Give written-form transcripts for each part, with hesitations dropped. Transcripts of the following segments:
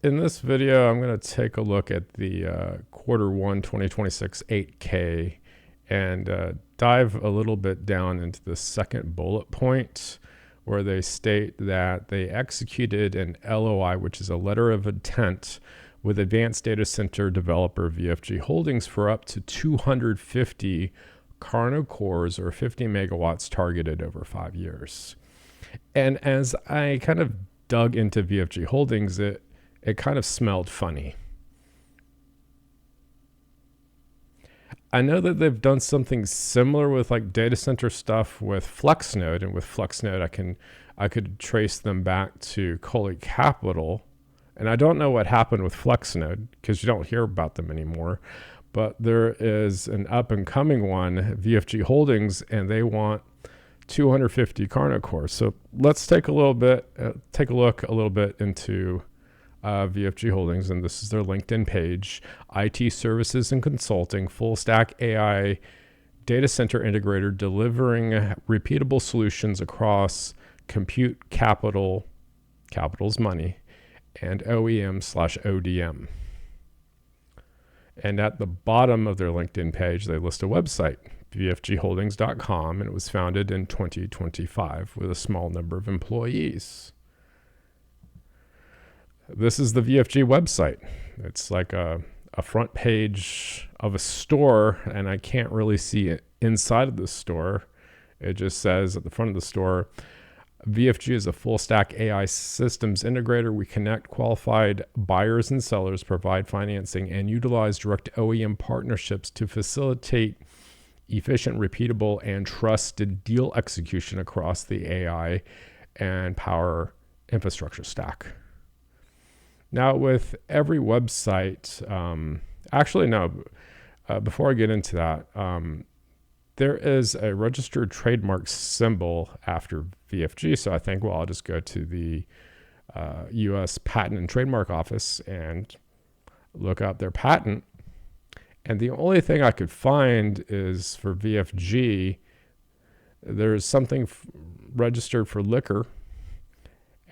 In this video, I'm going to take a look at the Q1 2026 8K and dive a little bit down into the second bullet point where they state that they executed an LOI, which is a letter of intent, with advanced data center developer VFG Holdings for up to 250 Carno cores or 50 megawatts targeted over 5 years. And as I kind of dug into VFG Holdings, it kind of smelled funny. I know that they've done something similar with like data center stuff with FlexNode, and with FlexNode I could trace them back to Coley Capital, and I don't know what happened with FlexNode because you don't hear about them anymore. But there is an up and coming one, VFG Holdings, and they want 250 Carno cores. So let's take a look a little bit into VFG Holdings, and this is their LinkedIn page. IT services and consulting, full stack AI data center integrator, delivering repeatable solutions across compute, capital's money, and OEM/ODM. And at the bottom of their LinkedIn page, they list a website, vfgholdings.com, and it was founded in 2025 with a small number of employees. This is the VFG website. It's like a front page of a store, and I can't really see it inside of the store. It just says at the front of the store, VFG is a full stack AI systems integrator. We connect qualified buyers and sellers, provide financing, and utilize direct OEM partnerships to facilitate efficient, repeatable, and trusted deal execution across the AI and power infrastructure stack. Now, with every website, before I get into that, there is a registered trademark symbol after VFG. So I think, well, I'll just go to the U.S. Patent and Trademark Office and look up their patent. And the only thing I could find is for VFG, there's something registered for liquor.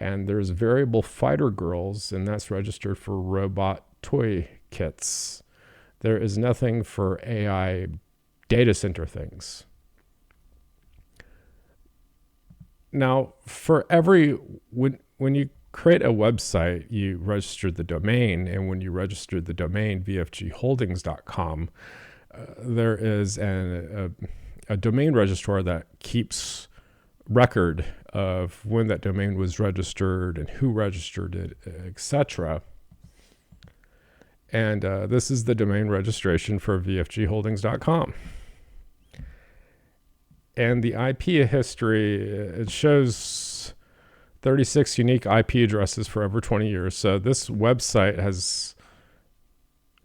And there's variable fighter girls, and that's registered for robot toy kits. There is nothing for AI data center things. Now, when you create a website, you register the domain, and when you register the domain vfgholdings.com, there is a domain registrar that keeps record of when that domain was registered and who registered it, etc. And this is the domain registration for vfgholdings.com. And the IP history, it shows 36 unique IP addresses for over 20 years. So this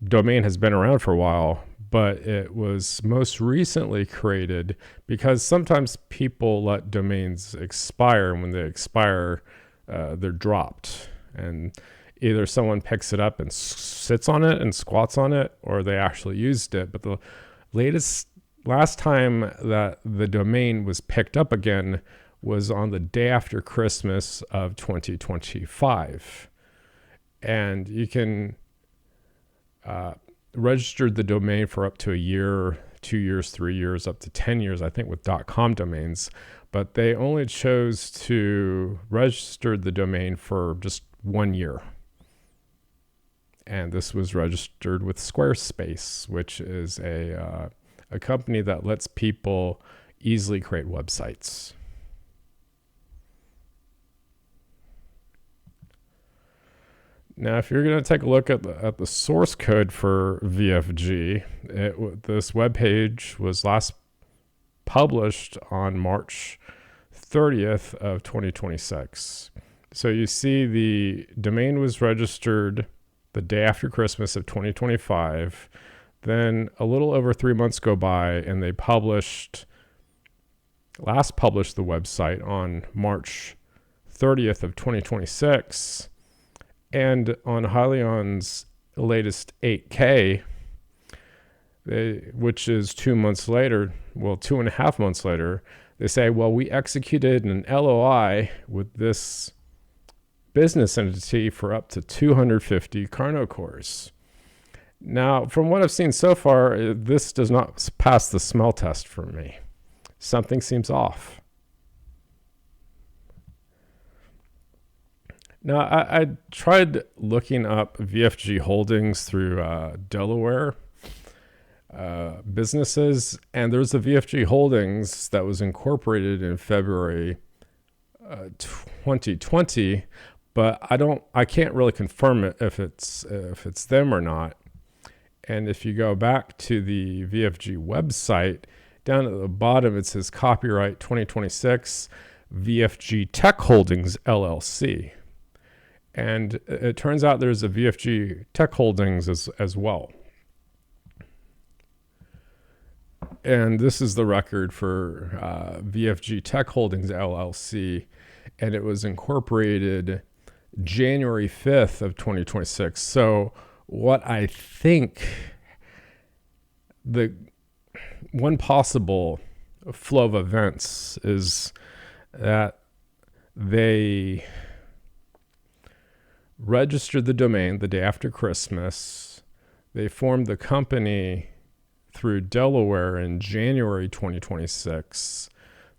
domain has been around for a while, but it was most recently created because sometimes people let domains expire, and when they expire, they're dropped. And either someone picks it up and sits on it and squats on it, or they actually used it. But the last time that the domain was picked up again was on the day after Christmas of 2025. And you can registered the domain for up to a year, 2 years, 3 years, up to 10 years, I think, with .com domains. But they only chose to register the domain for just 1 year. And this was registered with Squarespace, which is a company that lets people easily create websites. Now, if you're going to take a look at the source code for VFG, this web page was last published on March 30th of 2026. So you see the domain was registered the day after Christmas of 2025. Then a little over 3 months go by, and they last published the website on March 30th of 2026. And on HYLN's latest 8K, which is 2 months later, 2.5 months later, they say, well, we executed an LOI with this business entity for up to 250 Carnot cores. Now, from what I've seen so far, this does not pass the smell test for me. Something seems off. Now, I tried looking up VFG holdings through Delaware businesses, and there's a VFG holdings that was incorporated in February 2020, but I can't really confirm it if it's them or not. And if you go back to the VFG website, down at the bottom it says copyright 2026 VFG Tech Holdings LLC. And it turns out there's a VFG Tech Holdings as well. And this is the record for VFG Tech Holdings LLC, and it was incorporated January 5th of 2026. So what I think the one possible flow of events is that they registered the domain the day after Christmas. They formed the company through Delaware in January 2026.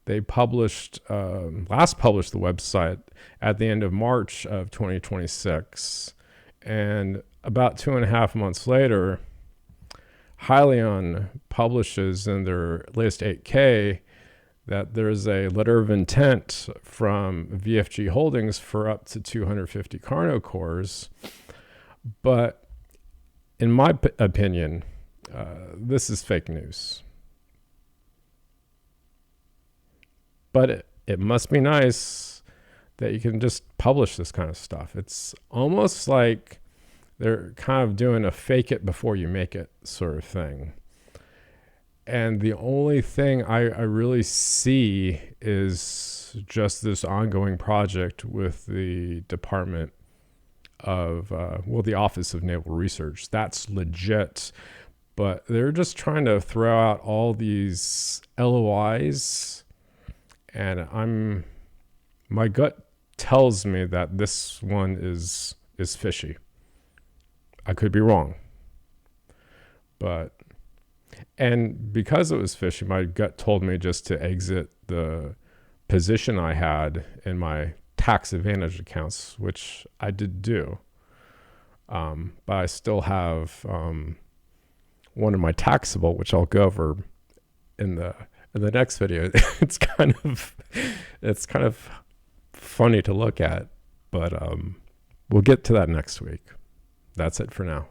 They last published the website at the end of March of 2026. And about 2.5 months later, HYLN publishes in their latest 8K that there's a letter of intent from VFG Holdings for up to 250 Carnot cores. But in my opinion, this is fake news. But it must be nice that you can just publish this kind of stuff. It's almost like they're kind of doing a fake it before you make it sort of thing. And the only thing I really see is just this ongoing project with the Department of, the Office of Naval Research. That's legit. But they're just trying to throw out all these LOIs. And my gut tells me that this one is fishy. I could be wrong. And because it was fishy, my gut told me just to exit the position I had in my tax advantage accounts, which I did do. But I still have one of my taxable, which I'll go over in the next video. It's kind of funny to look at, but we'll get to that next week. That's it for now.